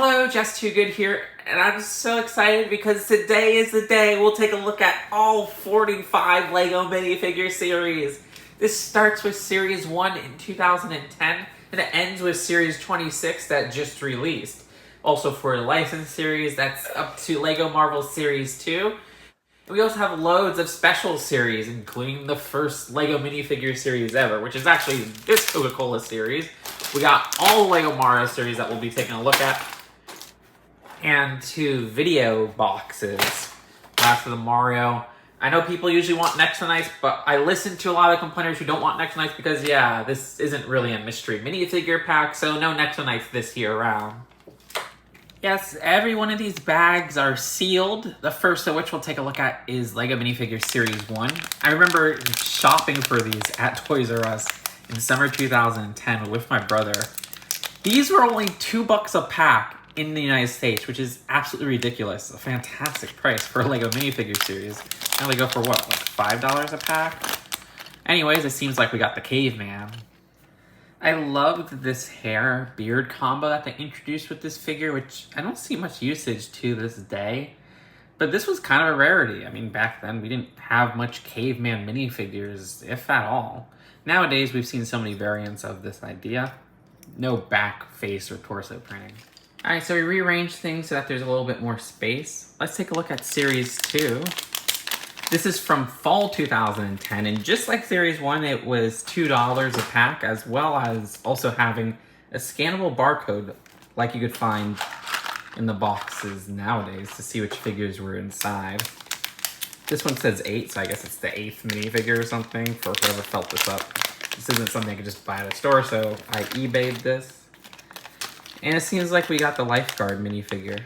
Hello, Just Too Good here, and I'm so excited because today is the day we'll take a look at all 45 LEGO minifigure series. This starts with Series 1 in 2010, and it ends with Series 26 that just released. Also for a licensed series, that's up to LEGO Marvel Series 2. And we also have loads of special series, including the first LEGO minifigure series ever, which is actually this Coca-Cola series. We got all the LEGO Mario series that we'll be taking a look at. And 2 video boxes. After the Mario. I know people usually want NEXO Nights, but I listen to a lot of complainers who don't want NEXO Nights because, yeah, this isn't really a mystery minifigure pack, so no NEXO Nights this year around. Yes, every one of these bags are sealed. The first of which we'll take a look at is LEGO Minifigure Series 1. I remember shopping for these at Toys R Us in summer 2010 with my brother. These were only $2 a pack in the United States, which is absolutely ridiculous. A fantastic price for a LEGO minifigure series. Now they go for what, like $5 a pack? Anyways, it seems like we got the caveman. I loved this hair beard combo that they introduced with this figure, which I don't see much usage to this day. But this was kind of a rarity. I mean, back then we didn't have much caveman minifigures, if at all. Nowadays we've seen so many variants of this idea. No back, face, or torso printing. Alright, so we rearranged things so that there's a little bit more space. Let's take a look at Series 2. This is from fall 2010, and just like Series 1, it was $2 a pack, as well as also having a scannable barcode like you could find in the boxes nowadays to see which figures were inside. This one says 8, so I guess it's the 8th minifigure or something for whoever felt this up. This isn't something I could just buy at a store, so I eBayed this. And it seems like we got the lifeguard minifigure.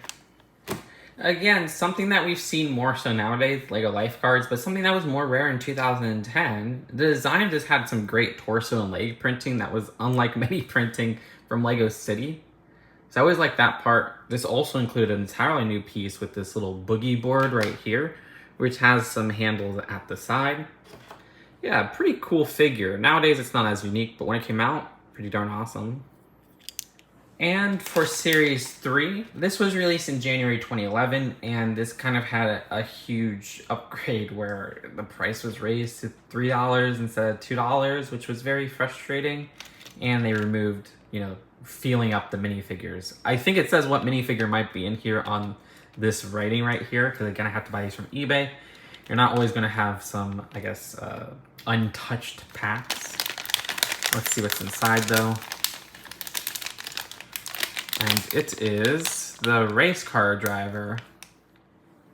Again, something that we've seen more so nowadays, LEGO lifeguards, but something that was more rare in 2010. The design of this had some great torso and leg printing that was unlike many printing from LEGO City. So I always liked that part. This also included an entirely new piece with this little boogie board right here, which has some handles at the side. Yeah, pretty cool figure. Nowadays it's not as unique, but when it came out, pretty darn awesome. And for Series 3, this was released in January 2011, and this kind of had a huge upgrade where the price was raised to $3 instead of $2, which was very frustrating. And they removed, feeling up the minifigures. I think it says what minifigure might be in here on this writing right here, because again, I have to buy these from eBay. You're not always going to have some, I guess, untouched packs. Let's see what's inside, though. And it is the race car driver.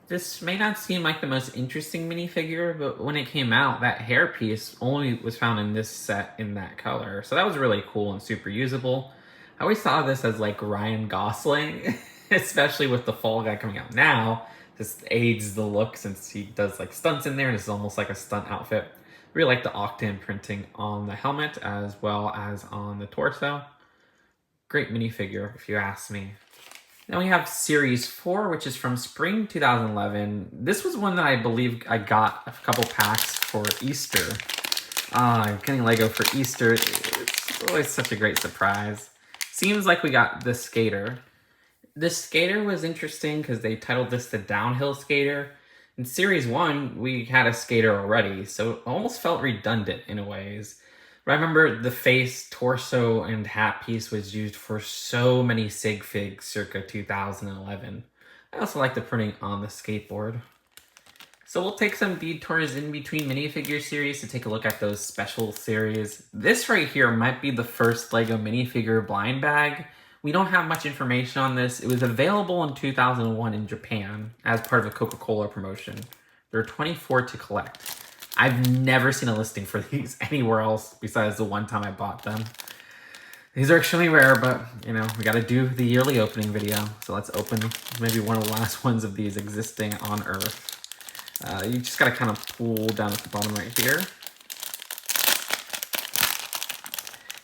This may not seem like the most interesting minifigure, but when it came out, that hairpiece only was found in this set in that color. So that was really cool and super usable. I always thought of this as like Ryan Gosling, especially with the Fall Guy coming out now. Just aids the look since he does like stunts in there and it's almost like a stunt outfit. Really like the Octan printing on the helmet as well as on the torso. Great minifigure, if you ask me. Then we have Series 4, which is from spring 2011. This was one that I believe I got a couple packs for Easter. Getting LEGO for Easter, it's always such a great surprise. Seems like we got the skater. This skater was interesting because they titled this the Downhill Skater. In Series 1, we had a skater already, so it almost felt redundant in a ways. But I remember the face, torso, and hat piece was used for so many sig figs circa 2011. I also like the printing on the skateboard. So we'll take some detours in between minifigure series to take a look at those special series. This right here might be the first LEGO minifigure blind bag. We don't have much information on this. It was available in 2001 in Japan as part of a Coca-Cola promotion. There are 24 to collect. I've never seen a listing for these anywhere else besides the one time I bought them. These are extremely rare, but, we gotta do the yearly opening video. So let's open maybe one of the last ones of these existing on Earth. You just gotta kind of pull down at the bottom right here.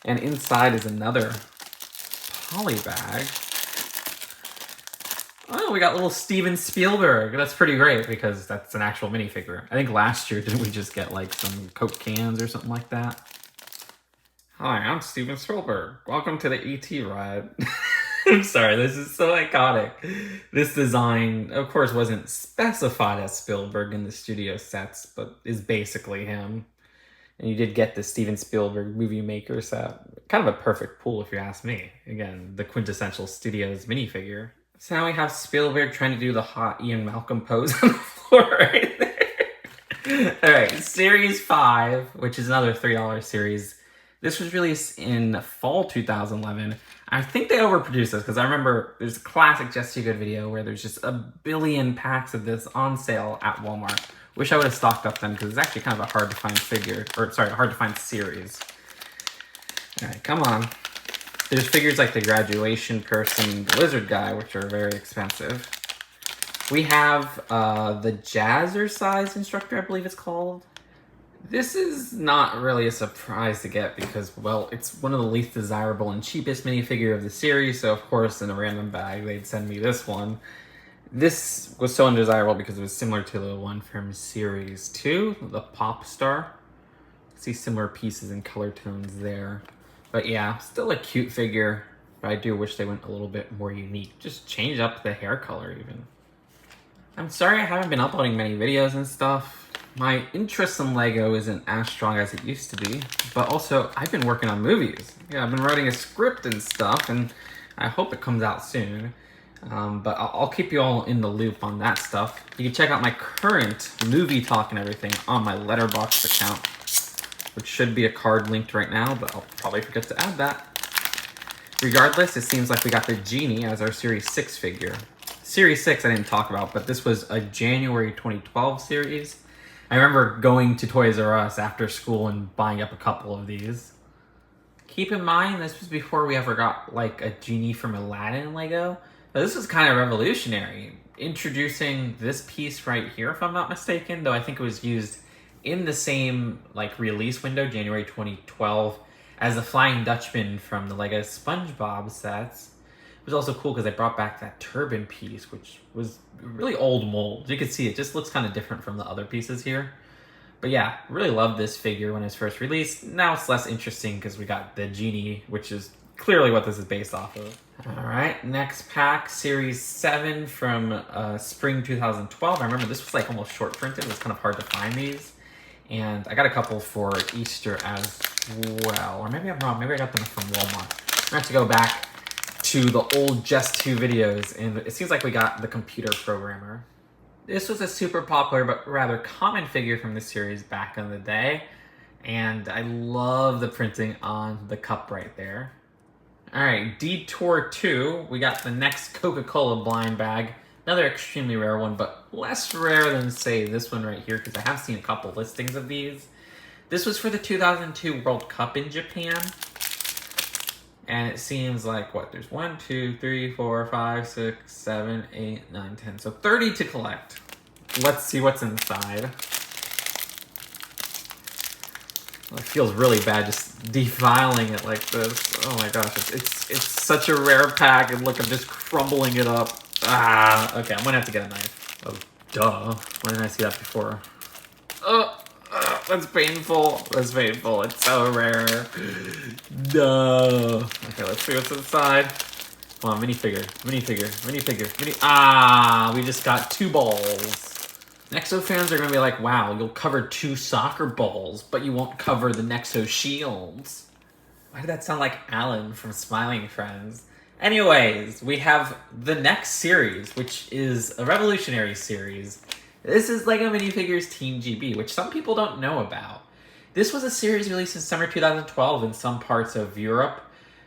And inside is another poly bag. Oh, we got little Steven Spielberg. That's pretty great because that's an actual minifigure. I think last year, didn't we just get like some Coke cans or something like that? Hi, I'm Steven Spielberg. Welcome to the E.T. ride. I'm sorry, this is so iconic. This design, of course, wasn't specified as Spielberg in the studio sets, but is basically him. And you did get the Steven Spielberg movie maker set. Kind of a perfect pool, if you ask me. Again, the quintessential studios minifigure. So now we have Spielberg trying to do the hot Ian Malcolm pose on the floor right there. Alright, Series 5, which is another $3 series. This was released in fall 2011. I think they overproduced this because I remember there's a classic Just Too Good video where there's just a billion packs of this on sale at Walmart. Wish I would have stocked up then because it's actually kind of a hard to find figure, or sorry, hard to find series. All right, come on. There's figures like the graduation person, the lizard guy, which are very expensive. We have the Jazzercise instructor, I believe it's called. This is not really a surprise to get because, well, it's one of the least desirable and cheapest minifigure of the series, so of course in a random bag they'd send me this one. This was so undesirable because it was similar to the one from Series 2, the Pop Star. See similar pieces and color tones there. But yeah, still a cute figure, but I do wish they went a little bit more unique. Just change up the hair color even. I'm sorry I haven't been uploading many videos and stuff. My interest in LEGO isn't as strong as it used to be, but also I've been working on movies. Yeah, I've been writing a script and stuff, and I hope it comes out soon. But I'll keep you all in the loop on that stuff. You can check out my current movie talk and everything on my Letterboxd account, which should be a card linked right now, but I'll probably forget to add that. Regardless, it seems like we got the Genie as our Series 6 figure. Series 6 I didn't talk about, but this was a January 2012 series. I remember going to Toys R Us after school and buying up a couple of these. Keep in mind, this was before we ever got like a Genie from Aladdin Lego. But this was kind of revolutionary. Introducing this piece right here, if I'm not mistaken, though I think it was used in the same like release window, January 2012, as the Flying Dutchman from the Lego SpongeBob sets. It was also cool because they brought back that turban piece, which was really old mold. You can see it just looks kind of different from the other pieces here. But yeah, really loved this figure when it was first released. Now it's less interesting because we got the Genie, which is clearly what this is based off of. Alright, next pack, Series 7 from spring 2012. I remember this was like almost short printed. It was kind of hard to find these. And I got a couple for Easter as well. Or maybe I'm wrong. Maybe I got them from Walmart. I'm gonna have to go back to the old Just 2 videos, and it seems like we got the computer programmer. This was a super popular but rather common figure from the series back in the day, and I love the printing on the cup right there. Alright, Detour 2, we got the next Coca-Cola blind bag. Another extremely rare one, but less rare than, say, this one right here, because I have seen a couple listings of these. This was for the 2002 World Cup in Japan. And it seems like, what, there's 1, 2, 3, 4, 5, 6, 7, 8, 9, 10. So 30 to collect. Let's see what's inside. Well, it feels really bad just defiling it like this. Oh my gosh, it's such a rare pack, and look, I'm just crumbling it up. Ah, okay, I'm gonna have to get a knife. Oh, duh. Why didn't I see that before? That's painful. That's painful. It's so rare. No. Okay, let's see what's inside. Come on, minifigure. Ah, we just got 2 balls. NEXO fans are going to be like, wow, you'll cover 2 soccer balls, but you won't cover the NEXO shields. Why did that sound like Alan from Smiling Friends? Anyways, we have the next series, which is a revolutionary series. This is LEGO Minifigures Team GB, which some people don't know about. This was a series released in summer 2012 in some parts of Europe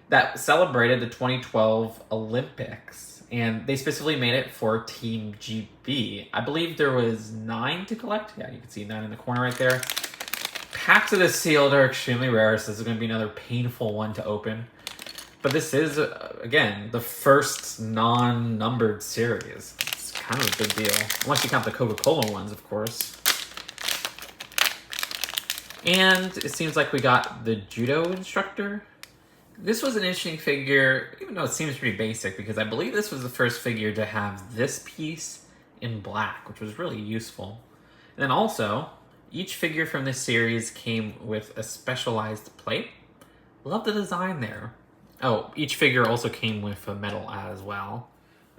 that celebrated the 2012 Olympics. And they specifically made it for Team GB. I believe there was 9 to collect. Yeah, you can see 9 in the corner right there. Packs of the sealed are extremely rare, so this is going to be another painful one to open. But this is, again, the first non-numbered series. It's kind of a big deal. Unless you count the Coca-Cola ones, of course. And it seems like we got the judo instructor. This was an interesting figure, even though it seems pretty basic, because I believe this was the first figure to have this piece in black, which was really useful. And then also, each figure from this series came with a specialized plate. Love the design there. Oh, each figure also came with a medal as well.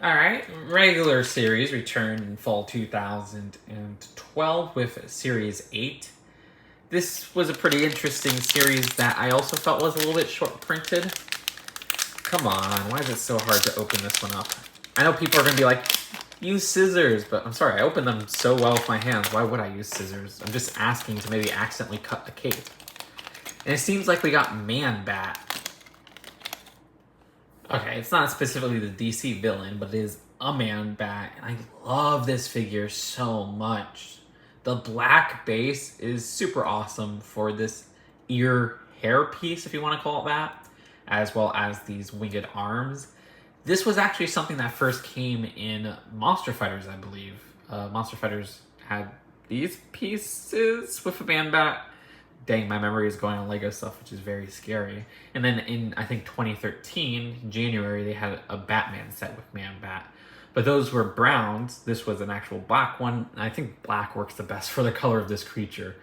Alright, regular series returned in fall 2012 with Series 8. This was a pretty interesting series that I also felt was a little bit short printed. Come on, why is it so hard to open this one up? I know people are going to be like, use scissors, but I'm sorry, I opened them so well with my hands. Why would I use scissors? I'm just asking to maybe accidentally cut the cape. And it seems like we got Man-Bat. Okay, it's not specifically the DC villain, but it is a Man-Bat, and I love this figure so much. The black base is super awesome for this ear hair piece, if you want to call it that, as well as these winged arms. This was actually something that first came in Monster Fighters, I believe. Monster Fighters had these pieces with a Man-Bat. Dang, my memory is going on Lego stuff, which is very scary. And then in, I think, 2013, January, they had a Batman set with Man-Bat. But those were browns. This was an actual black one. And I think black works the best for the color of this creature.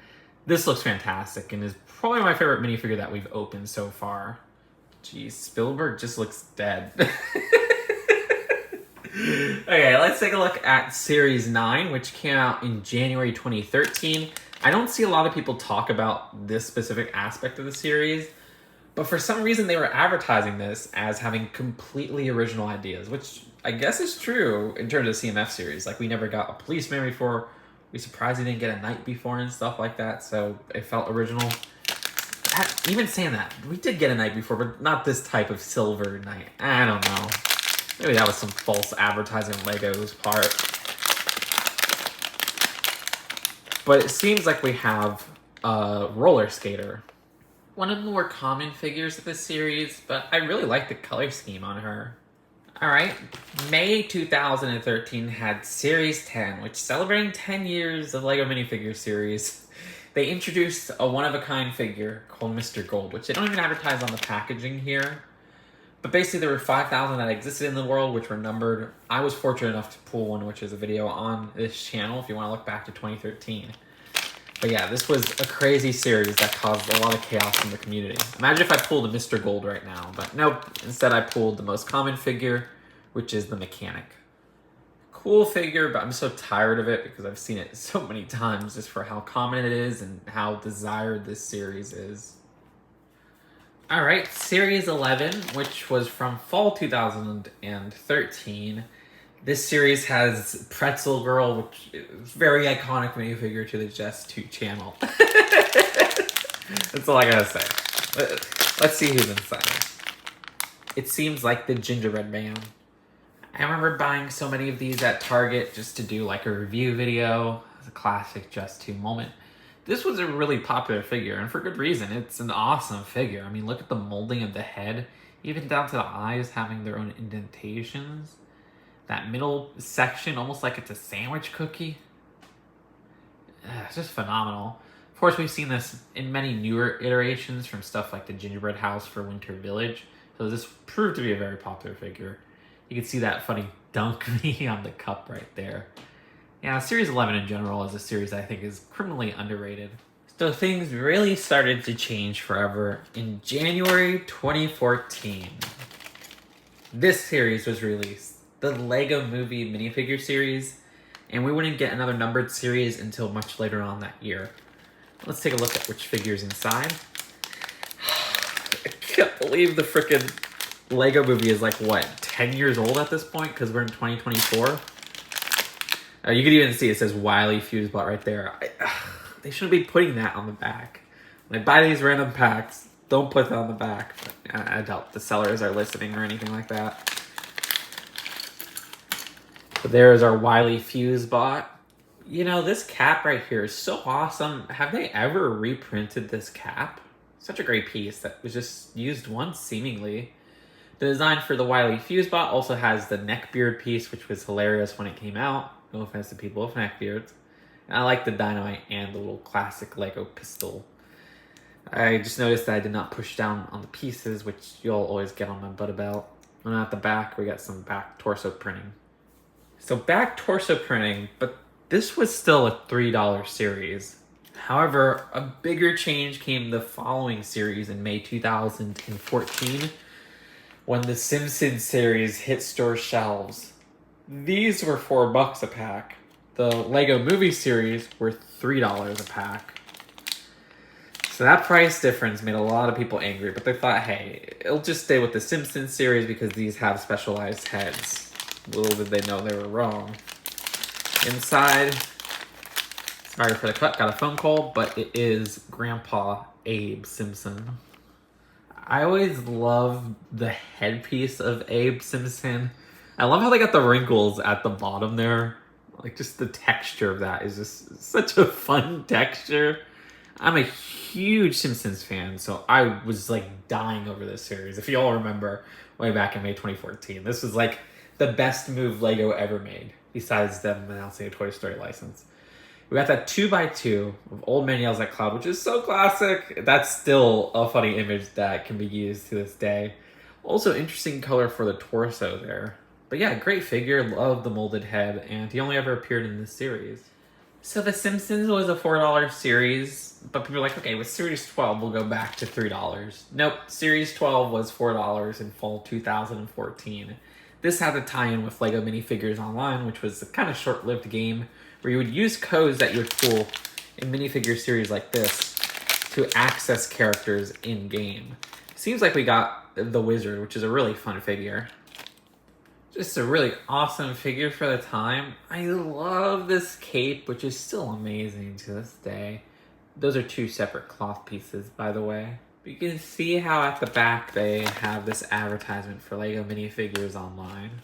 This looks fantastic and is probably my favorite minifigure that we've opened so far. Geez, Spielberg just looks dead. Okay, let's take a look at Series 9, which came out in January 2013. I don't see a lot of people talk about this specific aspect of the series, but for some reason they were advertising this as having completely original ideas, which I guess is true in terms of CMF series. Like, we never got a policeman before. We surprised we didn't get a knight before and stuff like that, so it felt original. Even saying that, we did get a knight before, but not this type of silver knight. I don't know. Maybe that was some false advertising on Lego's part. But it seems like we have a roller skater. One of the more common figures of this series, but I really like the color scheme on her. Alright, May 2013 had Series 10, which celebrating 10 years of LEGO minifigure series. They introduced a one-of-a-kind figure called Mr. Gold, which they don't even advertise on the packaging here. But basically there were 5,000 that existed in the world, which were numbered. I was fortunate enough to pull one, which is a video on this channel if you want to look back to 2013. But yeah, this was a crazy series that caused a lot of chaos in the community. Imagine if I pulled a Mr. Gold right now, but nope. Instead I pulled the most common figure, which is the Mechanic. Cool figure, but I'm so tired of it because I've seen it so many times just for how common it is and how desired this series is. Alright, Series 11, which was from fall 2013. This series has Pretzel Girl, which is a very iconic minifigure to the Just 2 channel. That's all I gotta say. Let's see who's inside. It seems like the gingerbread man. I remember buying so many of these at Target just to do like a review video. It's a classic Just 2 moment. This was a really popular figure, and for good reason. It's an awesome figure. I mean, look at the molding of the head, even down to the eyes having their own indentations. That middle section, almost like it's a sandwich cookie. It's just phenomenal. Of course, we've seen this in many newer iterations from stuff like the Gingerbread House for Winter Village. So this proved to be a very popular figure. You can see that funny dunk me on the cup right there. Yeah, Series 11 in general is a series I think is criminally underrated. So things really started to change forever in January 2014. This series was released, the LEGO Movie minifigure series, and we wouldn't get another numbered series until much later on that year. Let's take a look at which figure's inside. I can't believe the frickin' LEGO Movie is like, what, 10 years old at this point? Because we're in 2024? You can even see it says Wily Fusebot right there. They shouldn't be putting that on the back. When I buy these random packs, don't put that on the back. I doubt the sellers are listening or anything like that. So there's our Wily Fusebot. You know, this cap right here is so awesome. Have they ever reprinted this cap? Such a great piece that was just used once, seemingly. The design for the Wily Fusebot also has the neckbeard piece, which was hilarious when it came out. No offense to people with neckbeards. And I like the dynamite and the little classic Lego pistol. I just noticed that I did not push down on the pieces, which you'll always get on my butt about. And at the back, we got some back torso printing. So back torso printing, but this was still a $3 series. However, a bigger change came the following series in May 2014. When the Simpsons series hit store shelves, these were $4 a pack. The Lego movie series were $3 a pack. So that price difference made a lot of people angry, but they thought, hey, it'll just stay with the Simpsons series because these have specialized heads. Little did they know they were wrong. Inside, sorry for the cut, got a phone call, but it is Grandpa Abe Simpson. I always love the headpiece of Abe Simpson. I love how they got the wrinkles at the bottom there. Like, just the texture of that is just such a fun texture. I'm a huge Simpsons fan, so I was like dying over this series. If you all remember, way back in May 2014, this was like the best move Lego ever made, besides them announcing a Toy Story license. We got that 2x2 of Old Man Yells at Cloud, which is so classic. That's still a funny image that can be used to this day. Also, interesting color for the torso there. But yeah, great figure. Love the molded head, and he only ever appeared in this series. So The Simpsons was a $4 series, but people are like, okay, with Series 12, we'll go back to $3. Nope, Series 12 was $4 in fall 2014. This had a tie-in with Lego Minifigures Online, which was a kind of short-lived game where you would use codes that you would pull in minifigure series like this to access characters in-game. Seems like we got the Wizard, which is a really fun figure. Just a really awesome figure for the time. I love this cape, which is still amazing to this day. Those are two separate cloth pieces, by the way. But you can see how at the back they have this advertisement for Lego Minifigures Online.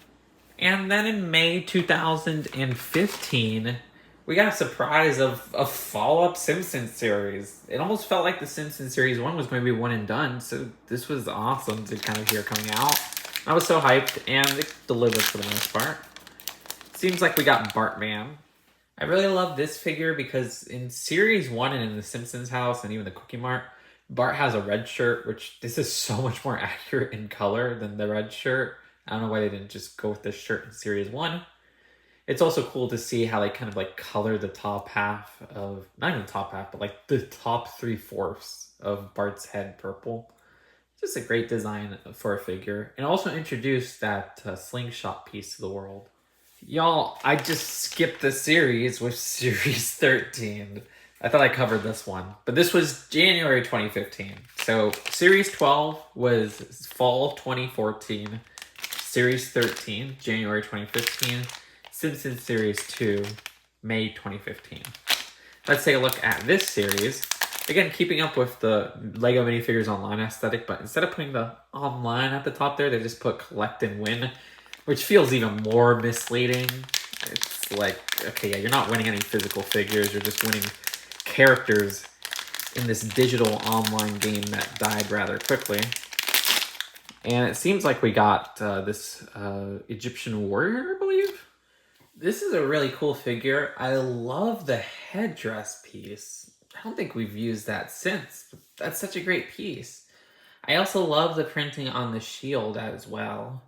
And then in May 2015, we got a surprise of a follow-up Simpsons series. It almost felt like the Simpsons series 1 was maybe one and done, so this was awesome to kind of hear coming out. I was so hyped, and it delivered for the most part. Seems like we got Bartman. I really love this figure because in Series 1 and in the Simpsons house and even the Cookie Mart, Bart has a red shirt, which this is so much more accurate in color than the red shirt. I don't know why they didn't just go with this shirt in Series 1. It's also cool to see how they kind of like color the top half of, not even the top half, but like the top 3/4 of Bart's head purple. Just a great design for a figure. And also introduced that slingshot piece to the world. Y'all, I just skipped the series with Series 13. I thought I covered this one. But this was January 2015. So Series 12 was fall 2014. Series 13, January 2015. Simpsons Series 2, May 2015. Let's take a look at this series. Again, keeping up with the Lego Minifigures Online aesthetic, but instead of putting the online at the top there, they just put collect and win, which feels even more misleading. It's like, okay, yeah, you're not winning any physical figures, you're just winning characters in this digital online game that died rather quickly. And it seems like we got this Egyptian warrior, I believe? This is a really cool figure. I love the headdress piece. I don't think we've used that since, but that's such a great piece. I also love the printing on the shield as well.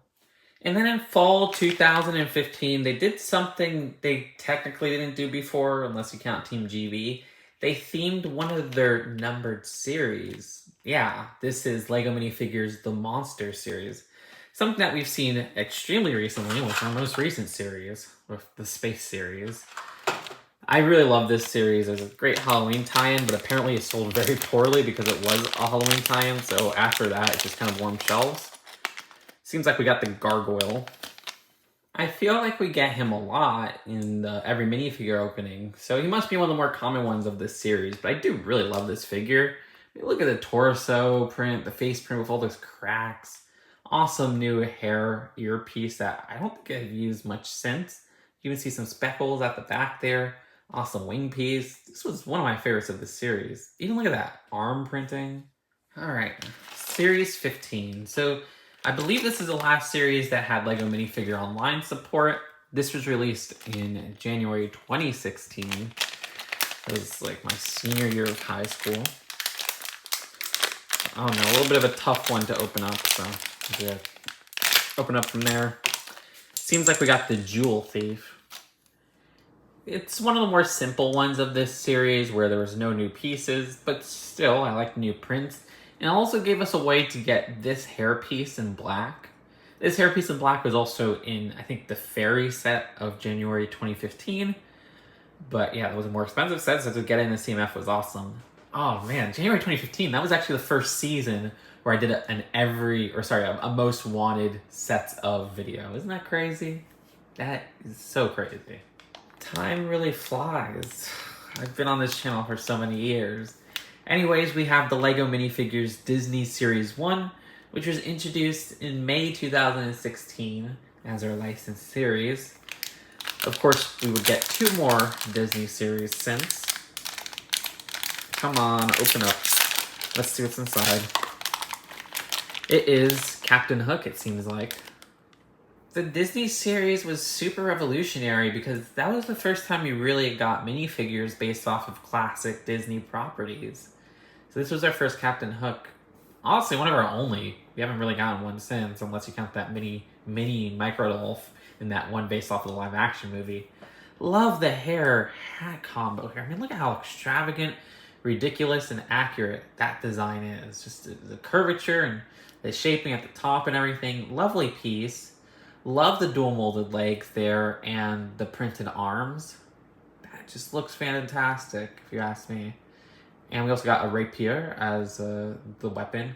And then in fall 2015, they did something they technically didn't do before, unless you count Team GB. They themed one of their numbered series. Yeah, this is Lego Minifigures The Monster series. Something that we've seen extremely recently with our most recent series, with the Space series. I really love this series. There's a great Halloween tie-in, but apparently it sold very poorly because it was a Halloween tie-in, so after that, it just kind of warmed shelves. Seems like we got the Gargoyle. I feel like we get him a lot in the Every Minifigure opening, so he must be one of the more common ones of this series, but I do really love this figure. I mean, look at the torso print, the face print with all those cracks. Awesome new hair earpiece that I don't think I've used much since. You can see some speckles at the back there. Awesome wing piece. This was one of my favorites of the series. Even look at that arm printing. All right, Series 15. So I believe this is the last series that had Lego Minifigure Online support. This was released in January 2016. It was like my senior year of high school. I don't know, a little bit of a tough one to open up, so yeah. Open up from there. Seems like we got the Jewel Thief. It's one of the more simple ones of this series where there was no new pieces, but still, I like new prints. And it also gave us a way to get this hairpiece in black. This hairpiece in black was also in, I think, the Fairy set of January 2015. But yeah, it was a more expensive set, so to get it in the CMF was awesome. Oh man, January 2015, that was actually the first season where I did a most wanted sets of video. Isn't that crazy? That is so crazy. Time really flies. I've been on this channel for so many years. Anyways, we have the LEGO Minifigures Disney Series 1, which was introduced in May 2016 as our licensed series. Of course, we would get 2 more Disney series since. Come on, open up. Let's see what's inside. It is Captain Hook, it seems like. The Disney series was super revolutionary because that was the first time you really got minifigures based off of classic Disney properties. So this was our first Captain Hook. Honestly, one of our only. We haven't really gotten one since, unless you count that mini Microdolph in that one based off of the live action movie. Love the hair hat combo here. I mean, look at how extravagant, ridiculous, and accurate that design is. Just the curvature and the shaping at the top and everything. Lovely piece. Love the dual molded legs there and the printed arms. That just looks fantastic, if you ask me. And we also got a rapier as the weapon.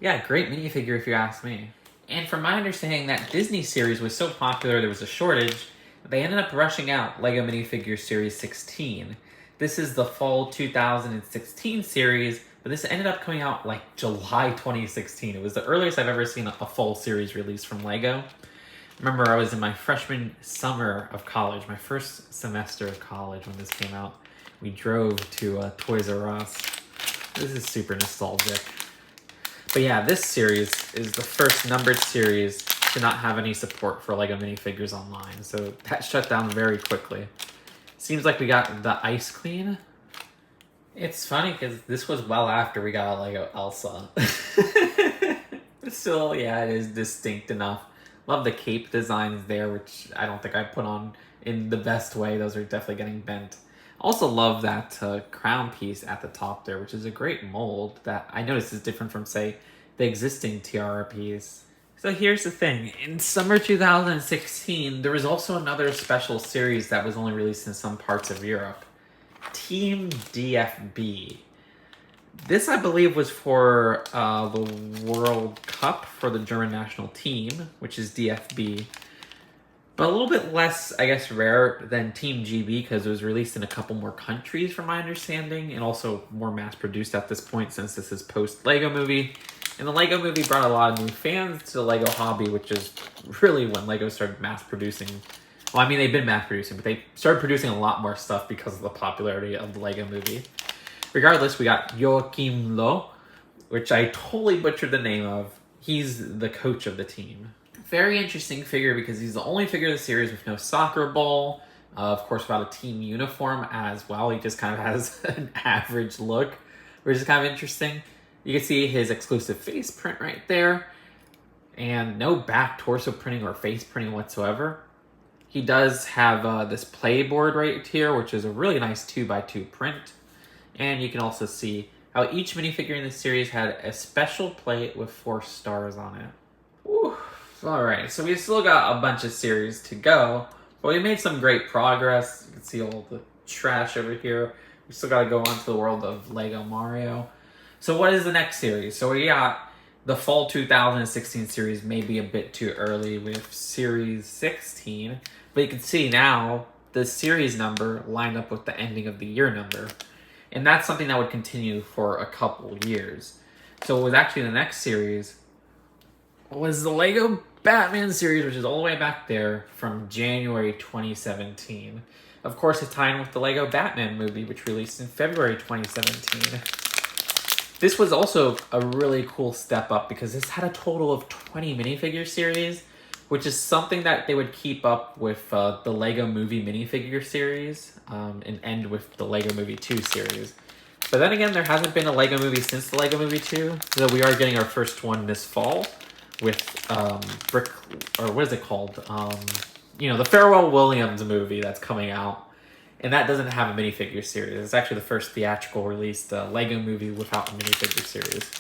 Yeah, great minifigure if you ask me. And from my understanding, that Disney series was so popular there was a shortage, they ended up rushing out LEGO Minifigures Series 16. This is the fall 2016 series, but this ended up coming out like July 2016. It was the earliest I've ever seen a full series release from LEGO. Remember, I was in my freshman summer of college, my first semester of college when this came out. We drove to Toys R Us. This is super nostalgic. But yeah, this series is the first numbered series to not have any support for LEGO minifigures online, so that shut down very quickly. Seems like we got the Ice Queen. It's funny because this was well after we got a LEGO Elsa. But still, yeah, it is distinct enough. Love the cape designs there, which I don't think I put on in the best way. Those are definitely getting bent. Also love that crown piece at the top there, which is a great mold that I noticed is different from, say, the existing tiara piece. So here's the thing. In summer 2016, there was also another special series that was only released in some parts of Europe. Team DFB. This, I believe, was for the World Cup for the German national team, which is DFB. But a little bit less, I guess, rare than Team GB because it was released in a couple more countries, from my understanding, and also more mass-produced at this point since this is post-LEGO Movie. And the LEGO Movie brought a lot of new fans to the LEGO hobby, which is really when LEGO started mass-producing. Well, I mean, they've been mass-producing, but they started producing a lot more stuff because of the popularity of the LEGO Movie. Regardless, we got Joachim Low, which I totally butchered the name of. He's the coach of the team. Very interesting figure because he's the only figure of the series with no soccer ball. Of course, without a team uniform as well. He just kind of has an average look, which is kind of interesting. You can see his exclusive face print right there. And no back torso printing or face printing whatsoever. He does have this playboard right here, which is a really nice 2x2 print. And you can also see how each minifigure in this series had a special plate with 4 stars on it. Whew. Alright, so we still got a bunch of series to go, but we made some great progress. You can see all the trash over here. We still got to go on to the world of LEGO Mario. So what is the next series? So we got the fall 2016 series, maybe a bit too early with series 16, but you can see now the series number lined up with the ending of the year number. And that's something that would continue for a couple years. So it was actually the next series was the LEGO Batman series, which is all the way back there from January 2017. Of course, it's tying with the LEGO Batman movie, which released in February 2017. This was also a really cool step up because this had a total of 20 minifigure series, which is something that they would keep up with the LEGO Movie minifigure series and end with the LEGO Movie 2 series. But then again, there hasn't been a LEGO Movie since the LEGO Movie 2, so we are getting our first one this fall with what is it called? The Pharrell Williams movie that's coming out. And that doesn't have a minifigure series. It's actually the first theatrical released LEGO movie without a minifigure series.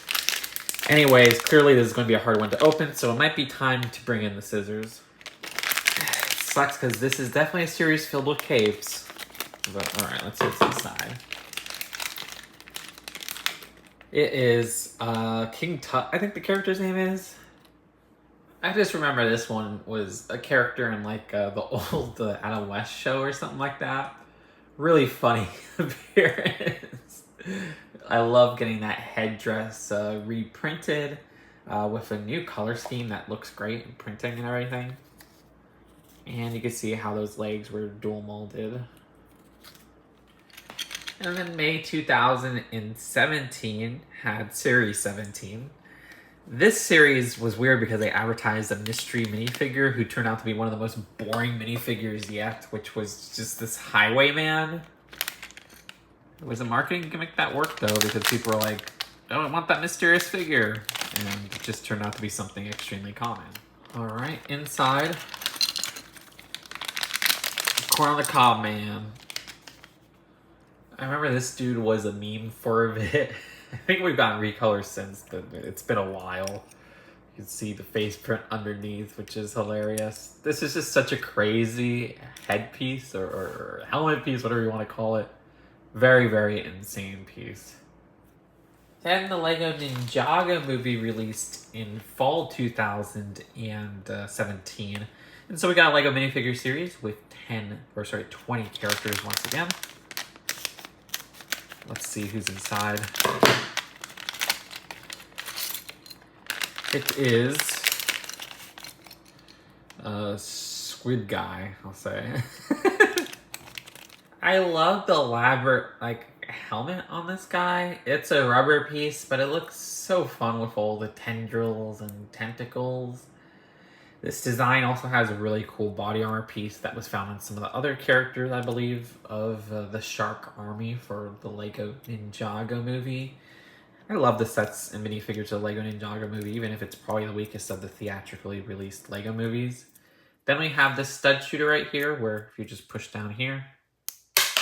Anyways, clearly this is going to be a hard one to open, so it might be time to bring in the scissors. It sucks because this is definitely a series filled with capes. But alright, let's see what's inside. It is King Tut, I think the character's name is. I just remember this one was a character in like the old Adam West show or something like that. Really funny appearance. I love getting that headdress reprinted with a new color scheme that looks great in printing and everything. And you can see how those legs were dual molded. And then May 2017 had Series 17. This series was weird because they advertised a mystery minifigure who turned out to be one of the most boring minifigures yet, which was just this highwayman. It was a marketing gimmick that worked though, because people were like, oh, I want that mysterious figure. And it just turned out to be something extremely common. Alright, inside. Corn on the Cob Man. I remember this dude was a meme for a bit. I think we've gotten recolors since, but it's been a while. You can see the face print underneath, which is hilarious. This is just such a crazy headpiece or helmet piece, whatever you want to call it. Very, very insane piece. Then the Lego Ninjago movie released in fall 2017. And so we got a Lego minifigure series with 20 characters once again. Let's see who's inside. It is a squid guy, I'll say. I love the elaborate helmet on this guy. It's a rubber piece, but it looks so fun with all the tendrils and tentacles. This design also has a really cool body armor piece that was found in some of the other characters, I believe, of the Shark Army for the Lego Ninjago movie. I love the sets and minifigures of the Lego Ninjago movie, even if it's probably the weakest of the theatrically released Lego movies. Then we have this stud shooter right here, where if you just push down here,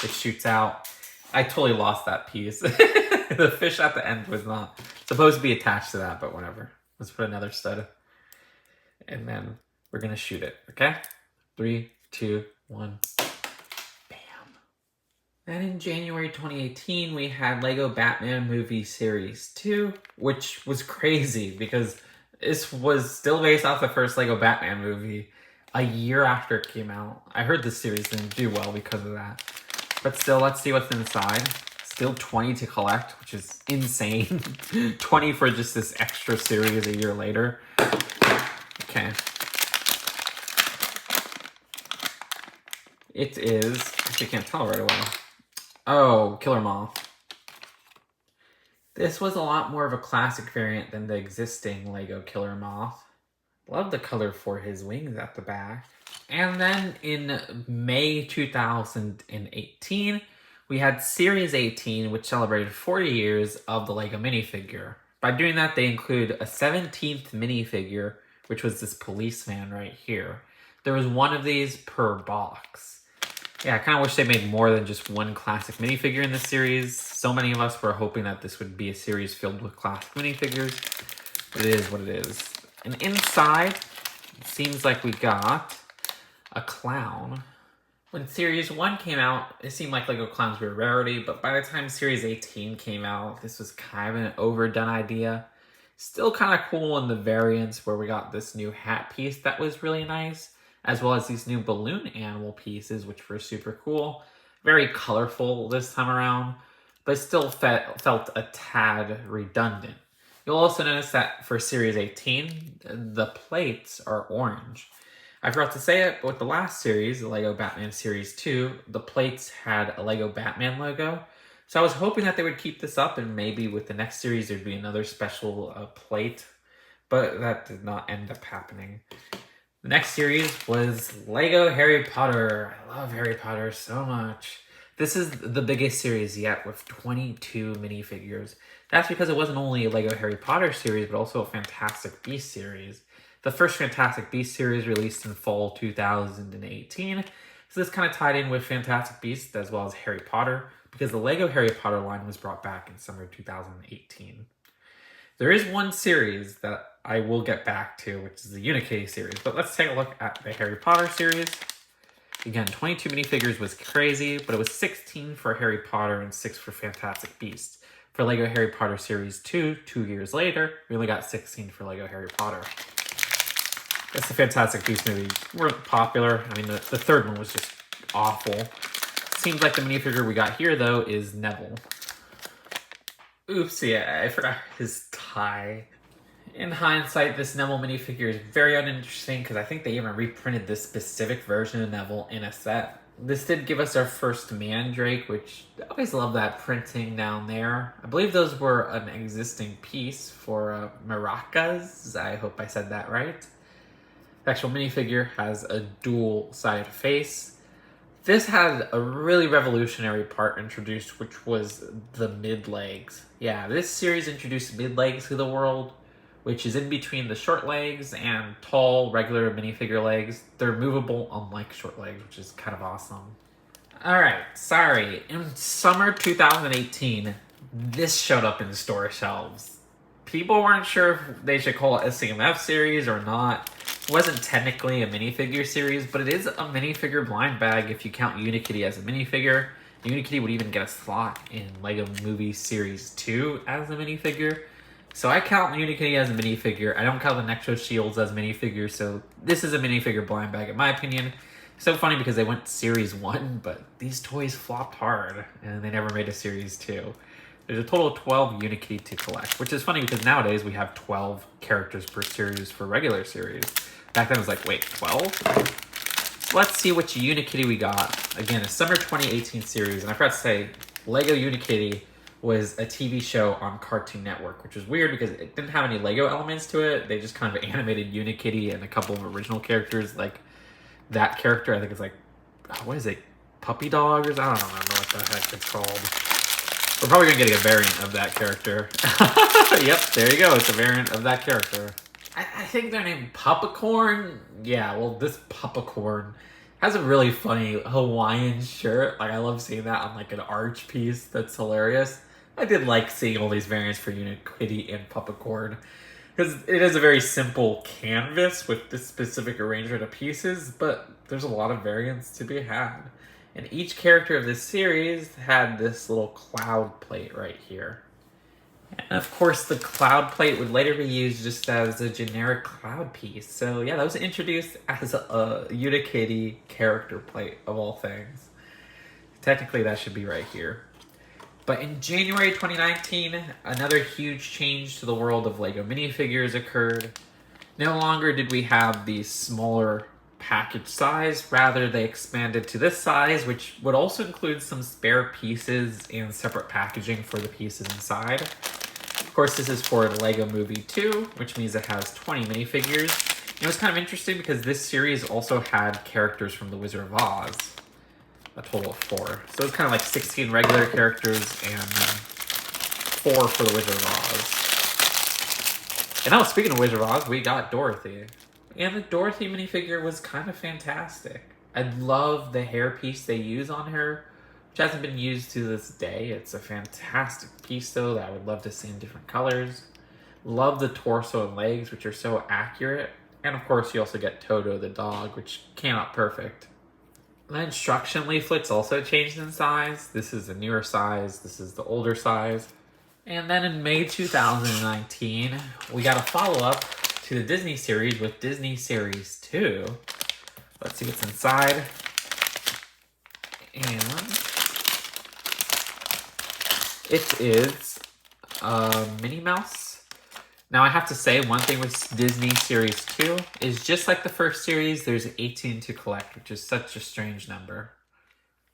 it shoots out. I totally lost that piece. The fish at the end was not supposed to be attached to that, but whatever. Let's put another stud. And then we're gonna shoot it, okay? 3, 2, 1, bam. Then in January 2018, we had Lego Batman Movie Series 2, which was crazy because this was still based off the first Lego Batman movie a year after it came out. I heard this series didn't do well because of that. But still, let's see what's inside. Still 20 to collect, which is insane. 20 for just this extra series a year later. Okay. It is, actually can't tell right away. Oh, Killer Moth. This was a lot more of a classic variant than the existing Lego Killer Moth. Love the color for his wings at the back. And then in May 2018, we had Series 18, which celebrated 40 years of the Lego minifigure. By doing that, they include a 17th minifigure, which was this policeman right here. There was one of these per box. Yeah, I kind of wish they made more than just one classic minifigure in this series. So many of us were hoping that this would be a series filled with classic minifigures. But it is what it is. And inside, it seems like we got a clown. When Series 1 came out, it seemed like Lego clowns were a rarity, but by the time Series 18 came out, this was kind of an overdone idea. Still kind of cool in the variants where we got this new hat piece that was really nice, as well as these new balloon animal pieces, which were super cool. Very colorful this time around, but still felt a tad redundant. You'll also notice that for Series 18, the plates are orange. I forgot to say it, but with the last series, the Lego Batman Series 2, the plates had a Lego Batman logo. So I was hoping that they would keep this up, and maybe with the next series there'd be another special plate, but that did not end up happening. The next series was Lego Harry Potter. I love Harry Potter so much. This is the biggest series yet with 22 minifigures. That's because it wasn't only a Lego Harry Potter series, but also a Fantastic Beasts series. The first Fantastic Beasts series released in fall 2018. So this kind of tied in with Fantastic Beasts as well as Harry Potter, because the Lego Harry Potter line was brought back in summer 2018. There is one series that I will get back to, which is the Unikitty series. But let's take a look at the Harry Potter series. Again, 22 minifigures was crazy, but it was 16 for Harry Potter and 6 for Fantastic Beasts. For LEGO Harry Potter Series 2, 2 years later, we only got 16 for LEGO Harry Potter. I guess the Fantastic Beasts movie weren't popular. I mean, the third one was just awful. Seems like the minifigure we got here, though, is Neville. Oopsie, I forgot his tie. In hindsight, this Neville minifigure is very uninteresting because I think they even reprinted this specific version of Neville in a set. This did give us our first Mandrake, which I always love that printing down there. I believe those were an existing piece for maracas. I hope I said that right. The actual minifigure has a dual-sided face. This had a really revolutionary part introduced, which was the mid-legs. Yeah, this series introduced mid-legs to the world, which is in between the short legs and tall, regular minifigure legs. They're movable, unlike short legs, which is kind of awesome. Alright, sorry. In summer 2018, this showed up in store shelves. People weren't sure if they should call it a CMF series or not. It wasn't technically a minifigure series, but it is a minifigure blind bag if you count Unikitty as a minifigure. Unikitty would even get a slot in LEGO Movie Series 2 as a minifigure. So I count Unikitty as a minifigure. I don't count the NEXO shields as minifigures, so this is a minifigure blind bag in my opinion. So funny because they went Series 1, but these toys flopped hard, and they never made a Series 2. There's a total of 12 Unikitty to collect, which is funny because nowadays we have 12 characters per series for regular series. Back then it was like, wait, 12? Let's see which Unikitty we got. Again, a summer 2018 series, and I forgot to say, LEGO Unikitty was a TV show on Cartoon Network, which was weird because it didn't have any LEGO elements to it. They just kind of animated Unikitty and a couple of original characters, like that character, I think it's like, what is it, Puppy Dog? Or I don't remember what the heck it's called. We're probably going to get a variant of that character. Yep, there you go. It's a variant of that character. I think they're named Puppicorn. Yeah, well, this Puppicorn has a really funny Hawaiian shirt. Like, I love seeing that on, like, an arch piece. That's hilarious. I did like seeing all these variants for Unikitty and Puppicorn. Because it is a very simple canvas with this specific arrangement of pieces, but there's a lot of variants to be had. And each character of this series had this little cloud plate right here. And of course, the cloud plate would later be used just as a generic cloud piece. So yeah, that was introduced as a Unikitty character plate of all things. Technically, that should be right here. But in January 2019, another huge change to the world of LEGO minifigures occurred. No longer did we have the smaller package size, rather they expanded to this size, which would also include some spare pieces and separate packaging for the pieces inside. Of course, this is for LEGO Movie 2, which means it has 20 minifigures. It was kind of interesting because this series also had characters from The Wizard of Oz, a total of 4. So it's kind of like 16 regular characters and 4 for The Wizard of Oz. And now, speaking of Wizard of Oz, we got Dorothy. And the Dorothy minifigure was kind of fantastic. I love the hairpiece they use on her, which hasn't been used to this day. It's a fantastic piece, though, that I would love to see in different colors. Love the torso and legs, which are so accurate. And of course, you also get Toto the dog, which came out perfect. The instruction leaflets also changed in size. This is the newer size. This is the older size. And then in May 2019, we got a follow-up to the Disney series with Disney Series 2. Let's see what's inside. And it is a Minnie Mouse. Now I have to say, one thing with Disney Series 2 is just like the first series, there's 18 to collect, which is such a strange number.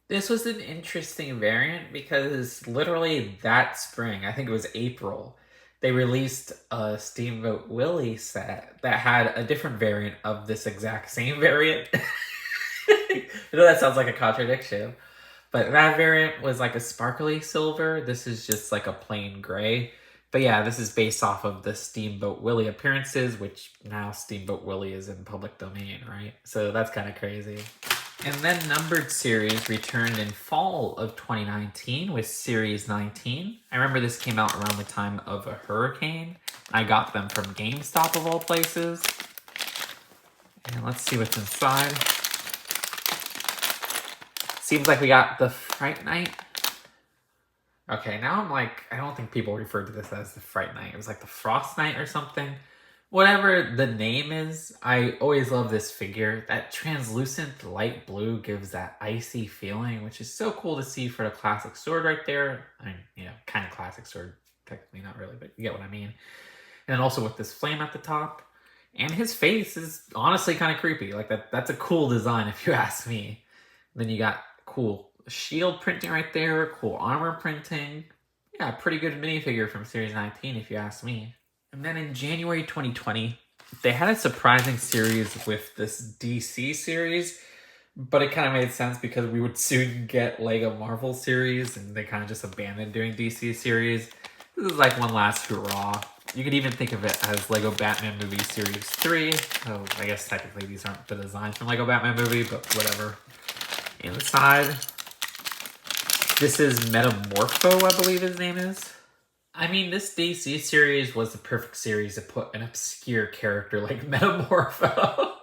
This was an interesting variant because literally that spring, I think it was April, they released a Steamboat Willie set that had a different variant of this exact same variant. I know that sounds like a contradiction, but that variant was like a sparkly silver. This is just like a plain gray. But yeah, this is based off of the Steamboat Willie appearances, which now Steamboat Willie is in public domain, right? So that's kind of crazy. And then Numbered Series returned in fall of 2019 with Series 19. I remember this came out around the time of a hurricane. I got them from GameStop of all places. And let's see what's inside. Seems like we got the Fright Night. Okay, now I'm like, I don't think people refer to this as the Fright Night. It was like the Frost Night or something. Whatever the name is, I always love this figure. That translucent light blue gives that icy feeling, which is so cool to see for the classic sword right there. I mean, you know, kind of classic sword. Technically not really, but you get what I mean. And also with this flame at the top. And his face is honestly kind of creepy. Like that's a cool design if you ask me. Then you got cool shield printing right there, cool armor printing. Yeah, pretty good minifigure from Series 19 if you ask me. And then in January 2020, they had a surprising series with this DC series, but it kind of made sense because we would soon get Lego Marvel series, and they kind of just abandoned doing DC series. This is like one last hurrah. You could even think of it as Lego Batman Movie Series 3. Oh, I guess technically these aren't the designs from Lego Batman Movie, but whatever. Inside, this is Metamorpho, I believe his name is. I mean, this DC series was the perfect series to put an obscure character like Metamorpho.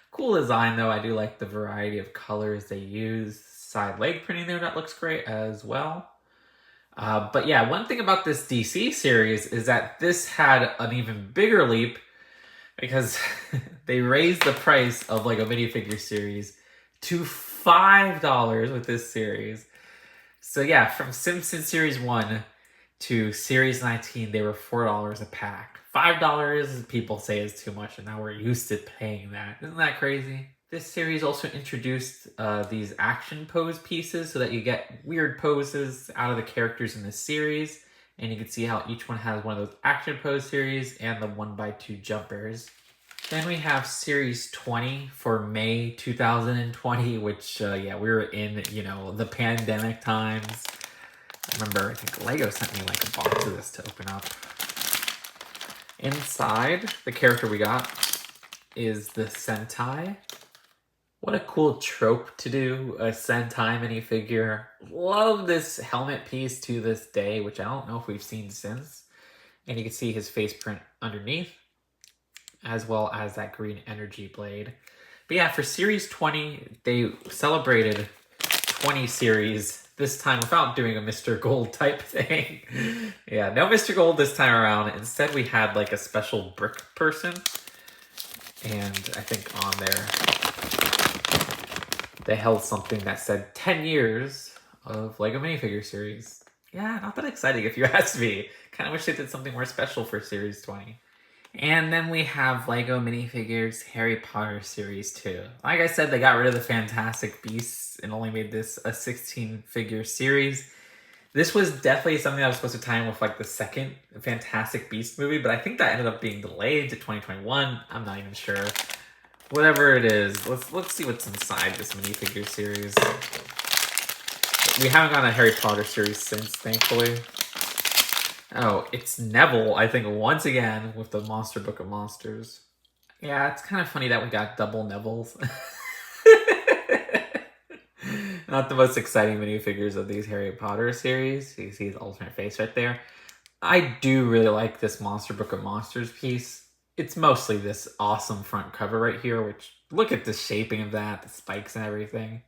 Cool design, though. I do like the variety of colors they use. Side leg printing there, that looks great as well. But yeah, one thing about this DC series is that this had an even bigger leap because they raised the price of Lego minifigure series to $5 with this series. So yeah, from Simpsons Series 1 to Series 19, they were $4 a pack. $5 people say is too much, and now we're used to paying that. Isn't that crazy? This series also introduced these action pose pieces so that you get weird poses out of the characters in this series. And you can see how each one has one of those action pose series and the 1x2 jumpers. Then we have Series 20 for May 2020, which, yeah, we were in, you know, the pandemic times. I remember, I think Lego sent me like a box of this to open up. Inside, the character we got is the Sentai. What a cool trope to do, a Sentai minifigure. Love this helmet piece to this day, which I don't know if we've seen since. And you can see his face print underneath, as well as that green energy blade. But yeah, for Series 20, they celebrated 20 series, this time without doing a Mr. Gold type thing. Yeah, no Mr. Gold this time around. Instead, we had like a special brick person. And I think on there, they held something that said 10 years of Lego minifigure series. Yeah, not that exciting if you ask me. Kind of wish they did something more special for Series 20. And then we have Lego minifigures Harry Potter Series 2. Like I said, they got rid of the Fantastic Beasts and only made this a 16-figure series. This was definitely something that was supposed to tie in with like the second Fantastic Beast movie, but I think that ended up being delayed to 2021. I'm not even sure. Whatever it is, let's see what's inside this minifigure series. We haven't gotten a Harry Potter series since, thankfully. Oh, it's Neville, I think, once again with the Monster Book of Monsters. Yeah, it's kind of funny that we got double Nevilles. Not the most exciting minifigures of these Harry Potter series. You see his alternate face right there. I do really like this Monster Book of Monsters piece. It's mostly this awesome front cover right here, which, look at the shaping of that, the spikes and everything.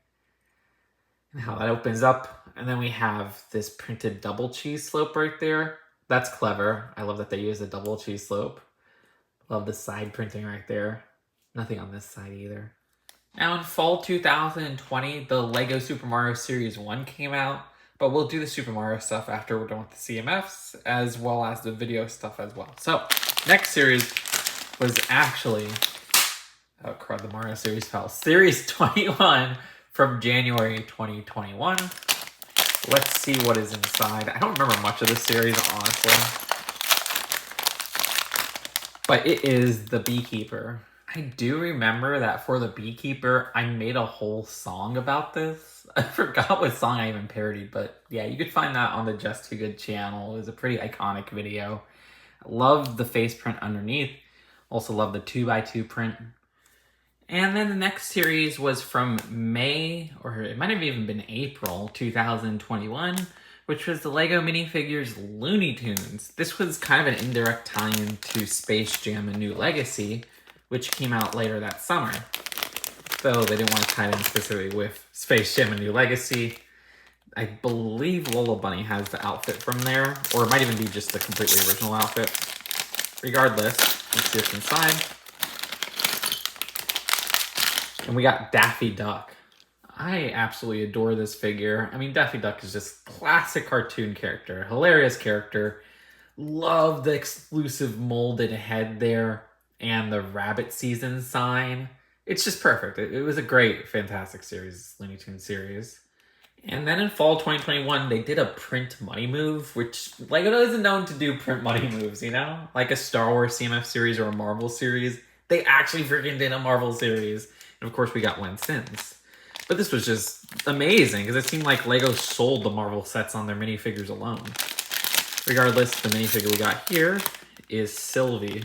And how that opens up. And then we have this printed double cheese slope right there. That's clever. I love that they use a double cheese slope. Love the side printing right there. Nothing on this side either. Now in fall 2020, the Lego Super Mario Series 1 came out, but we'll do the Super Mario stuff after we're done with the CMFs, as well as the video stuff as well. So, next series was actually, oh crud, the Mario series fell. Series 21 from January 2021. Let's see what is inside. I don't remember much of this series, honestly. But it is the Beekeeper. I do remember that for the Beekeeper, I made a whole song about this. I forgot what song I even parodied, but yeah, you could find that on the Just Too Good channel. It was a pretty iconic video. I love the face print underneath. Also love the 2x2 print. And then the next series was from May, or it might have even been April 2021, which was the Lego minifigures Looney Tunes. This was kind of an indirect tie-in to Space Jam: A New Legacy, which came out later that summer. Though they didn't want to tie it in specifically with Space Jam: A New Legacy. I believe Lola Bunny has the outfit from there, or it might even be just the completely original outfit. Regardless, let's see what's inside. And we got Daffy Duck. I absolutely adore this figure. I mean, Daffy Duck is just classic cartoon character, hilarious character. Love the exclusive molded head there and the rabbit season sign. It's just perfect. It was a great, fantastic series, Looney Tunes series. And then in fall 2021, they did a print money move, which LEGO isn't known to do print money moves, you know? Like a Star Wars CMF series or a Marvel series. They actually freaking did a Marvel series. And of course, we got one since. But this was just amazing, because it seemed like LEGO sold the Marvel sets on their minifigures alone. Regardless, the minifigure we got here is Sylvie.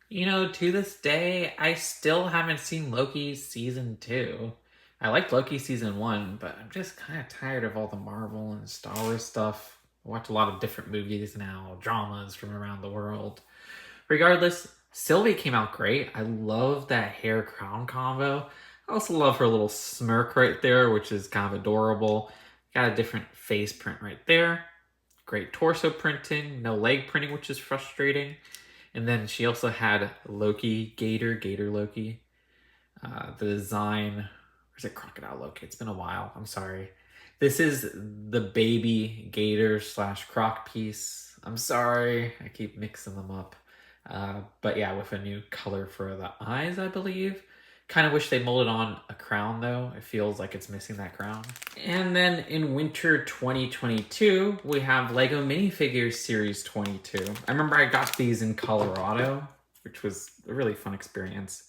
You know, to this day, I still haven't seen Loki Season 2. I liked Loki Season 1, but I'm just kind of tired of all the Marvel and Star Wars stuff. I watch a lot of different movies now, dramas from around the world. Regardless, Sylvie came out great. I love that hair crown combo. I also love her little smirk right there, which is kind of adorable. Got a different face print right there. Great torso printing, no leg printing, which is frustrating. And then she also had Loki, Gator Loki. The design, or is it Crocodile Loki? It's been a while, I'm sorry. This is the baby Gator / Croc piece. I'm sorry, I keep mixing them up. But yeah, with a new color for the eyes, I believe. Kind of wish they molded on a crown though. It feels like it's missing that crown. And then in winter 2022, we have LEGO Minifigures Series 22. I remember I got these in Colorado, which was a really fun experience.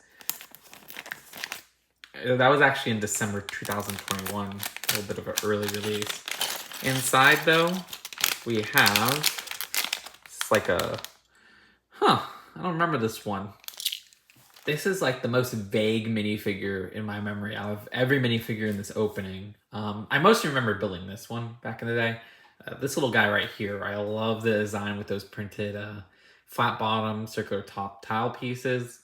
That was actually in December 2021, a little bit of an early release. Inside though, we have, it's like a, I don't remember this one. This is like the most vague minifigure in my memory out of every minifigure in this opening. I mostly remember building this one back in the day. This little guy right here, I love the design with those printed flat bottom, circular top tile pieces.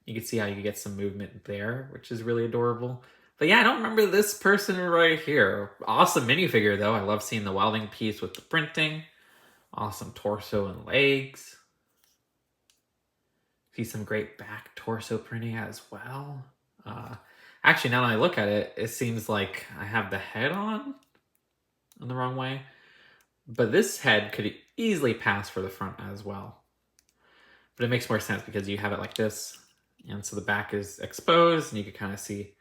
You can see how you can get some movement there, which is really adorable. But yeah, I don't remember this person right here. Awesome minifigure though. I love seeing the welding piece with the printing. Awesome torso and legs. See some great back torso printing as well. Actually, now that I look at it, it seems like I have the head on the wrong way. But this head could easily pass for the front as well. But it makes more sense because you have it like this. And so the back is exposed and you can kind of see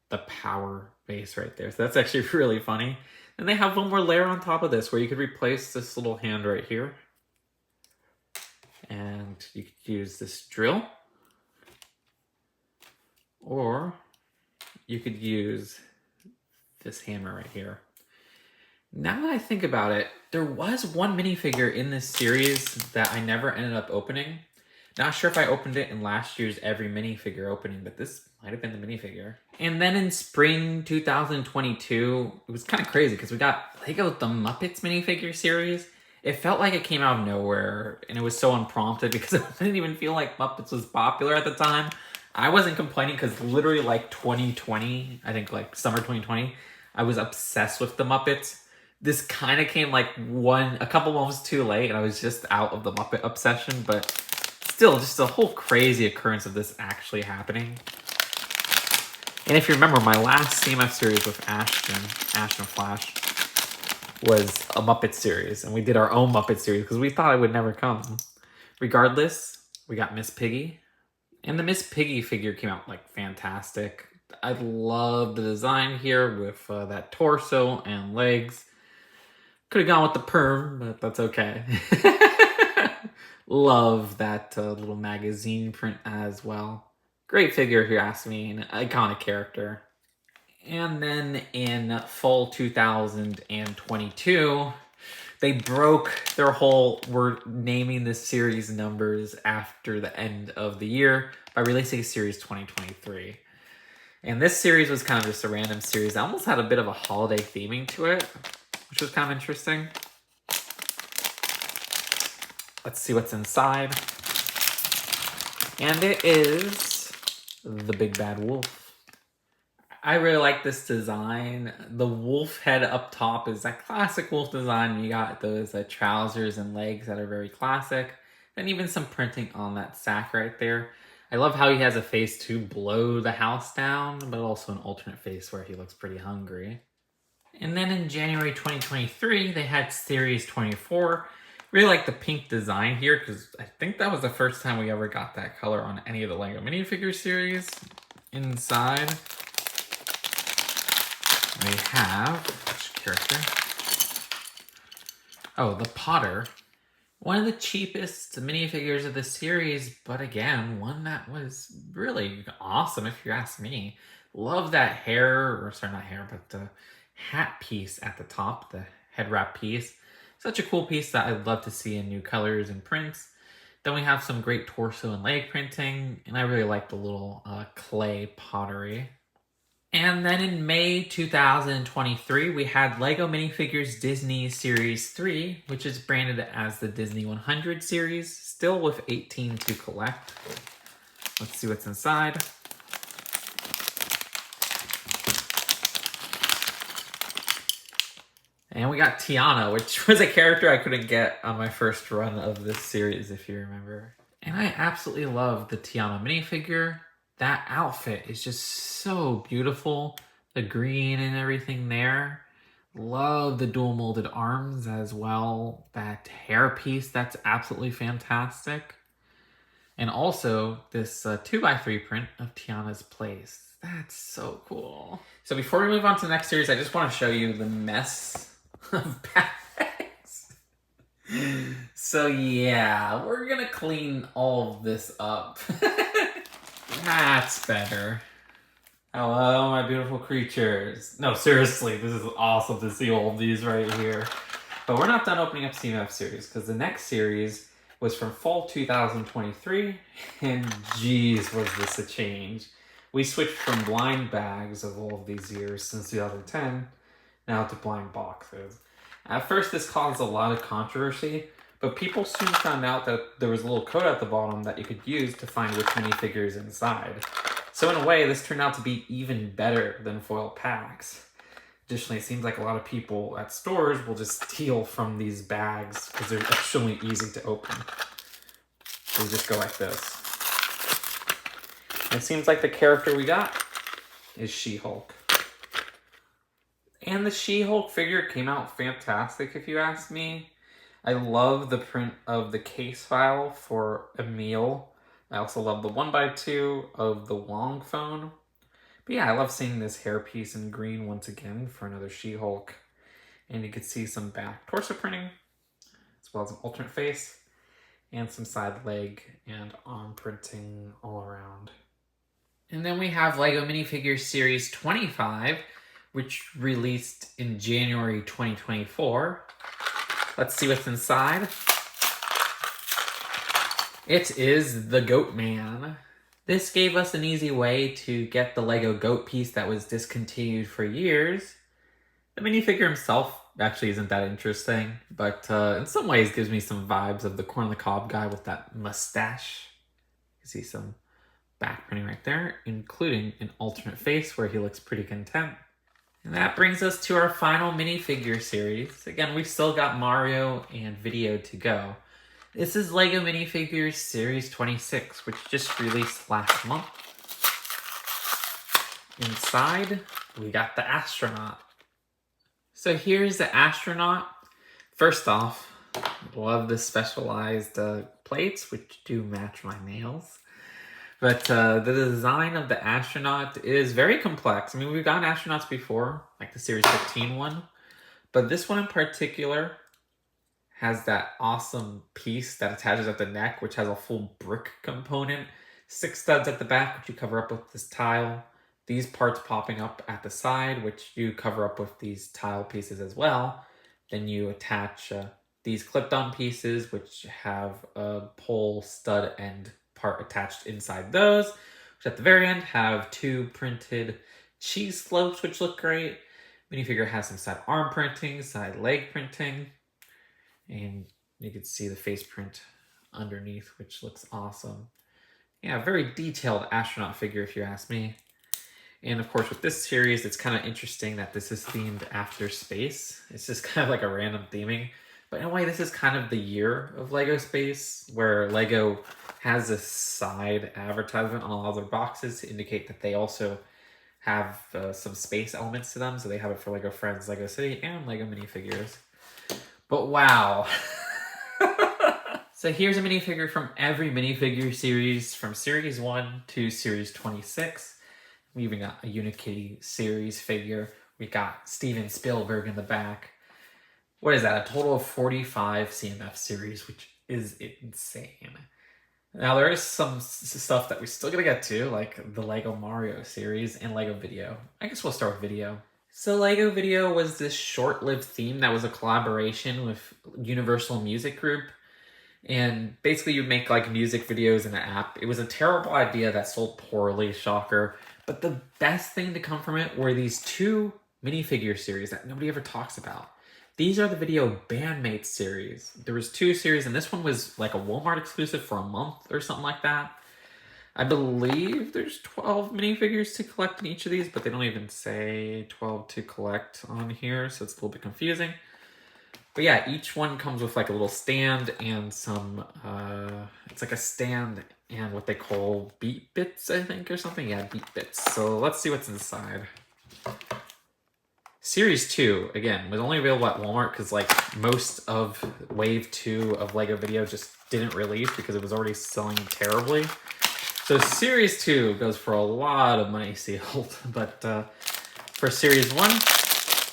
the power base right there. So that's actually really funny. And they have one more layer on top of this where you could replace this little hand right here. And you could use this drill, or you could use this hammer right here. Now that I think about it, there was one minifigure in this series that I never ended up opening. Not sure if I opened it in last year's Every Minifigure opening, but this might have been the minifigure. And then in spring 2022, it was kind of crazy because we got LEGO The Muppets minifigure series. It felt like it came out of nowhere, and it was so unprompted because I didn't even feel like Muppets was popular at the time. I wasn't complaining because literally like 2020, I think like summer 2020, I was obsessed with the Muppets. This kind of came like a couple months too late, and I was just out of the Muppet obsession, but still just a whole crazy occurrence of this actually happening. And if you remember, my last CMF series with Ashton Flash, was a Muppet series, and we did our own Muppet series because we thought it would never come. Regardless, we got Miss Piggy, and the Miss Piggy figure came out like fantastic. I love the design here with that torso and legs. Could have gone with the perm, but that's okay. Love that little magazine print as well. Great figure if you ask me, an iconic character. And then in fall 2022, they broke their whole, we're naming this series numbers after the end of the year by releasing a series 2023. And this series was kind of just a random series. It almost had a bit of a holiday theming to it. which was kind of interesting. Let's see what's inside. And it is the Big Bad Wolf. I really like this design. The wolf head up top is that classic wolf design. You got those trousers and legs that are very classic. And even some printing on that sack right there. I love how he has a face to blow the house down, but also an alternate face where he looks pretty hungry. And then in January 2023, they had Series 24. Really like the pink design here, because I think that was the first time we ever got that color on any of the LEGO minifigure series. Inside, we have, which character? Oh, the Potter. One of the cheapest minifigures of the series, but again, one that was really awesome if you ask me. Love that hair, or sorry, not hair, but the hat piece at the top, the head wrap piece. Such a cool piece that I'd love to see in new colors and prints. Then we have some great torso and leg printing, and I really like the little clay pottery. And then in May 2023, we had LEGO Minifigures Disney Series 3, which is branded as the Disney 100 series, still with 18 to collect. Let's see what's inside. And we got Tiana, which was a character I couldn't get on my first run of this series, if you remember. And I absolutely love the Tiana minifigure. That outfit is just so beautiful. The green and everything there. Love the dual molded arms as well. That hair piece, that's absolutely fantastic. And also this 2x3 print of Tiana's place. That's so cool. So before we move on to the next series, I just want to show you the mess of bags. So yeah, we're gonna clean all of this up. That's better. Hello, my beautiful creatures. No, seriously, this is awesome to see all of these right here. But we're not done opening up CMF series, because the next series was from fall 2023, and geez, was this a change. We switched from blind bags of all of these years since 2010, now to blind boxes. At first, this caused a lot of controversy, but people soon found out that there was a little code at the bottom that you could use to find which minifigure is inside. So in a way, this turned out to be even better than foil packs. Additionally, it seems like a lot of people at stores will just steal from these bags because they're extremely easy to open. They just go like this. And it seems like the character we got is She-Hulk. And the She-Hulk figure came out fantastic, if you ask me. I love the print of the case file for Emil. I also love the 1x2 of the Wong phone. But yeah, I love seeing this hairpiece in green once again for another She-Hulk. And you can see some back torso printing, as well as an alternate face, and some side leg and arm printing all around. And then we have LEGO Minifigures Series 25, which released in January 2024. Let's see what's inside. It is the Goat Man. This gave us an easy way to get the LEGO goat piece that was discontinued for years. The minifigure himself actually isn't that interesting, but in some ways gives me some vibes of the corn on the cob guy with that mustache. You see some back printing right there, including an alternate face where he looks pretty content. And that brings us to our final minifigure series. Again, we've still got Mario and video to go. This is LEGO Minifigures Series 26, which just released last month. Inside, we got the astronaut. So here's the astronaut. First off, love the specialized plates, which do match my nails. But the design of the astronaut is very complex. I mean, we've gotten astronauts before, like the Series 15 one. But this one in particular has that awesome piece that attaches at the neck, which has a full brick component. 6 studs at the back, which you cover up with this tile. These parts popping up at the side, which you cover up with these tile pieces as well. Then you attach these clipped-on pieces, which have a pole stud end part attached inside those, which at the very end have 2 printed cheese slopes, which look great. Minifigure has some side arm printing, side leg printing, and you can see the face print underneath, which looks awesome. Yeah, very detailed astronaut figure if you ask me. And of course with this series, it's kind of interesting that this is themed after space. It's just kind of like a random theming. But in a way, this is kind of the year of LEGO Space, where LEGO has a side advertisement on all their boxes to indicate that they also have some space elements to them. So they have it for LEGO Friends, LEGO City, and LEGO Minifigures. But wow. So here's a minifigure from every minifigure series, from Series 1 to Series 26. We even got a Unikitty series figure. We got Steven Spielberg in the back. What is that? A total of 45 CMF series, which is insane. Now there is some stuff that we're still gonna get to, like the Lego Mario series and Lego Video. I guess we'll start with Video. So Lego Video was this short-lived theme that was a collaboration with Universal Music Group. And basically you'd make like music videos in an app. It was a terrible idea that sold poorly, shocker. But the best thing to come from it were these two minifigure series that nobody ever talks about. These are the Video Bandmates series. There was two series, and this one was like a Walmart exclusive for a month or something like that. I believe there's 12 minifigures to collect in each of these, but they don't even say 12 to collect on here, so it's a little bit confusing. But yeah, each one comes with like a little stand and some, it's like a stand and what they call beat bits, I think, or something. Yeah, beat bits. So let's see what's inside. Series 2, again, was only available at Walmart because like most of Wave 2 of LEGO Video just didn't release because it was already selling terribly. So Series 2 goes for a lot of money sealed. But for Series 1,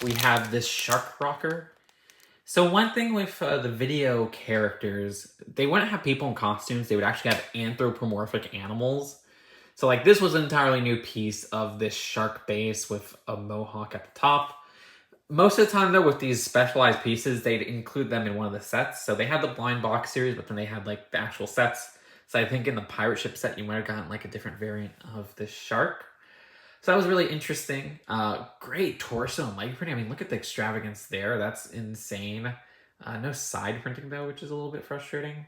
we have this shark rocker. So one thing with the video characters, they wouldn't have people in costumes. They would actually have anthropomorphic animals. So like this was an entirely new piece of this shark base with a mohawk at the top. Most of the time though, with these specialized pieces, they'd include them in one of the sets. So they had the blind box series, but then they had like the actual sets. So I think in the pirate ship set, you might have gotten like a different variant of this shark. So that was really interesting. Great torso and leg printing. I mean, look at the extravagance there. That's insane. No side printing though, which is a little bit frustrating.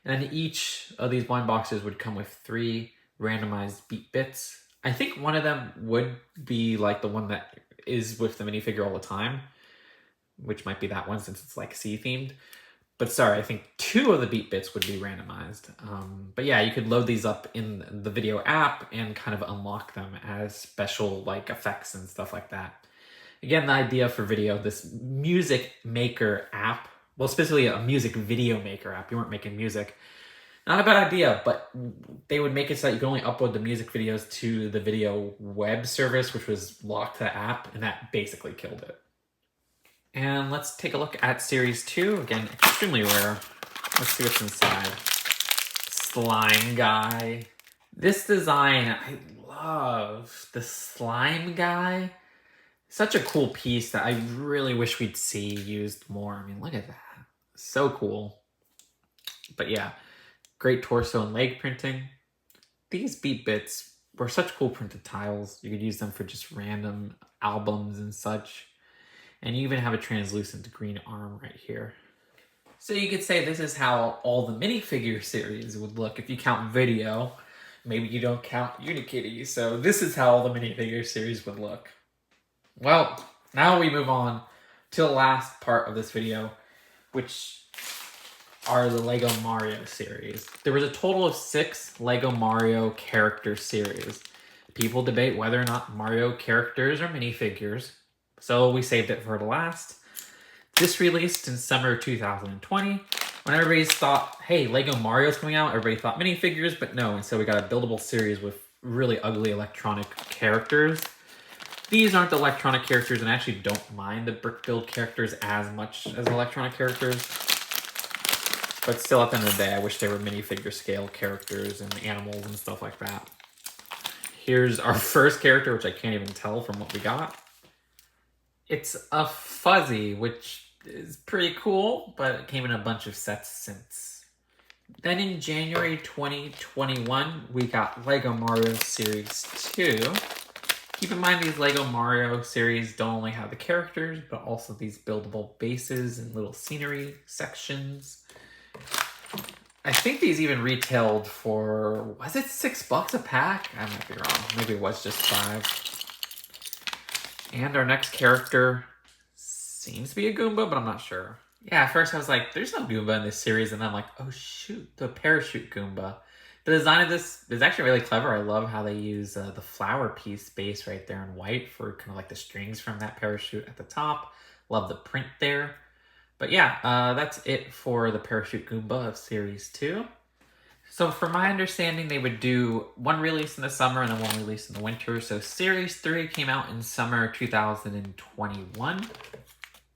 And then each of these blind boxes would come with 3 randomized beat bits. I think one of them would be like the one that is with the minifigure all the time, which might be that one since it's like sea themed. But sorry, I think 2 of the beat bits would be randomized. But yeah, you could load these up in the Video app and kind of unlock them as special like effects and stuff like that. Again, the idea for Video, this music maker app, well, specifically a music video maker app. You weren't making music. Not a bad idea, but they would make it so that you could only upload the music videos to the Video web service, which was locked to the app, and that basically killed it. And let's take a look at Series 2. Again, extremely rare. Let's see what's inside. Slime guy. This design, I love. The slime guy. Such a cool piece that I really wish we'd see used more. I mean, look at that. So cool. But yeah, great torso and leg printing. These beat bits were such cool printed tiles. You could use them for just random albums and such. And you even have a translucent green arm right here. So you could say this is how all the minifigure series would look if you count Video. Maybe you don't count Unikitty, so this is how all the minifigure series would look. Well, now we move on to the last part of this video, which are the Lego Mario series. There was a total of 6 Lego Mario character series. People debate whether or not Mario characters are minifigures. So we saved it for the last. This released in summer 2020. When everybody thought, hey, Lego Mario's coming out, everybody thought minifigures, but no. And so we got a buildable series with really ugly electronic characters. These aren't the electronic characters, and I actually don't mind the brick build characters as much as electronic characters. But still, at the end of the day, I wish they were minifigure scale characters and animals and stuff like that. Here's our first character, which I can't even tell from what we got. It's a Fuzzy, which is pretty cool, but it came in a bunch of sets since. Then in January 2021, we got Lego Mario Series 2. Keep in mind these Lego Mario series don't only have the characters, but also these buildable bases and little scenery sections. I think these even retailed for, was it $6 a pack? I might be wrong. Maybe it was just $5. And our next character seems to be a Goomba, but I'm not sure. Yeah, at first I was like, there's no Goomba in this series, and I'm like, oh shoot, the parachute Goomba. The design of this is actually really clever. I love how they use the flower piece base right there in white for kind of like the strings from that parachute at the top. Love the print there. But yeah, that's it for the Parachute Goomba of Series 2. So from my understanding, they would do one release in the summer and then one release in the winter. So Series 3 came out in summer 2021.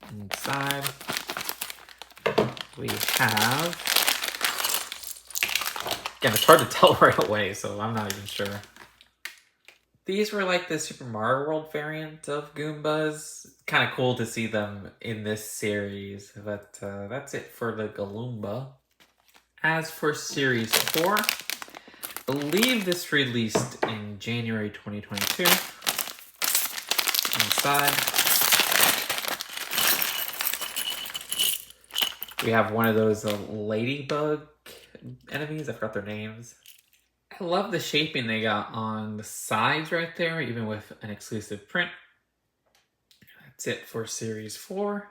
Inside, we have... Again, it's hard to tell right away, so I'm not even sure. These were like the Super Mario World variant of Goombas. Kind of cool to see them in this series, but that's it for the Galoomba. As for Series 4, I believe this released in January 2022. Inside, we have one of those ladybug enemies. I forgot their names. I love the shaping they got on the sides right there, even with an exclusive print. That's it for Series 4.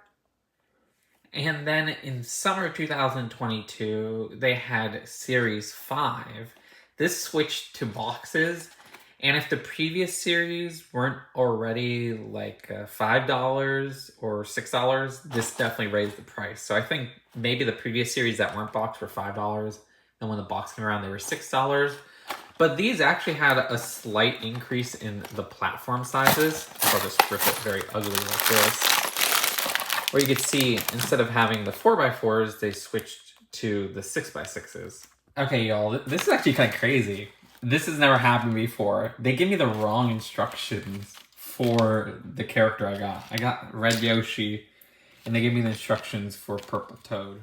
And then in summer 2022, they had Series 5. This switched to boxes, and if the previous series weren't already like $5 or $6, this definitely raised the price. So I think maybe the previous series that weren't boxed were $5, and when the box came around, they were $6. But these actually had a slight increase in the platform sizes. I'll just rip it very ugly like this. Where you could see, instead of having the 4x4s, they switched to the 6x6s. Okay, y'all, this is actually kind of crazy. This has never happened before. They give me the wrong instructions for the character I got. I got Red Yoshi, and they gave me the instructions for Purple Toad.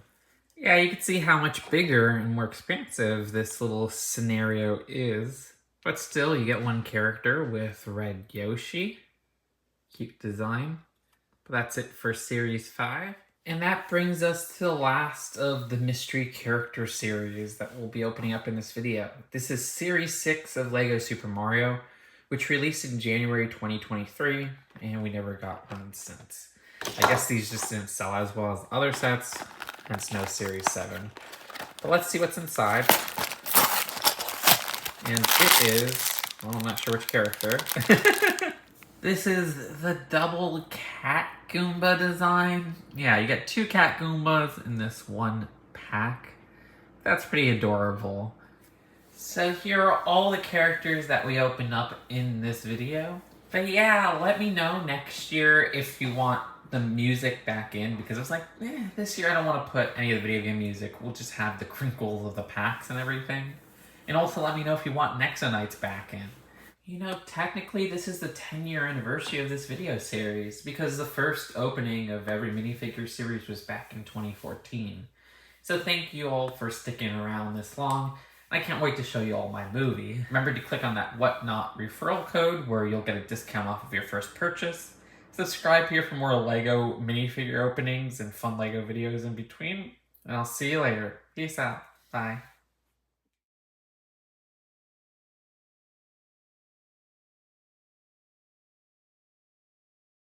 Yeah, you can see how much bigger and more expansive this little scenario is. But still, you get one character with Red Yoshi. Cute design. But that's it for Series 5. And that brings us to the last of the mystery character series that we'll be opening up in this video. This is Series 6 of LEGO Super Mario, which released in January 2023, and we never got one since. I guess these just didn't sell as well as other sets, hence no Series 7. But let's see what's inside. And it is, well, I'm not sure which character. This is the double cat Goomba design. Yeah, you get 2 cat Goombas in this one pack. That's pretty adorable. So here are all the characters that we opened up in this video. But yeah, let me know next year if you want the music back in, because I was like, this year I don't want to put any of the video game music. We'll just have the crinkles of the packs and everything. And also let me know if you want NEXO nights back in. You know, technically this is the 10-year anniversary of this video series, because the first opening of Every Minifigure series was back in 2014. So thank you all for sticking around this long. I can't wait to show you all my movie. Remember to click on that Whatnot referral code where you'll get a discount off of your first purchase. Subscribe here for more LEGO minifigure openings and fun LEGO videos in between. And I'll see you later. Peace out. Bye.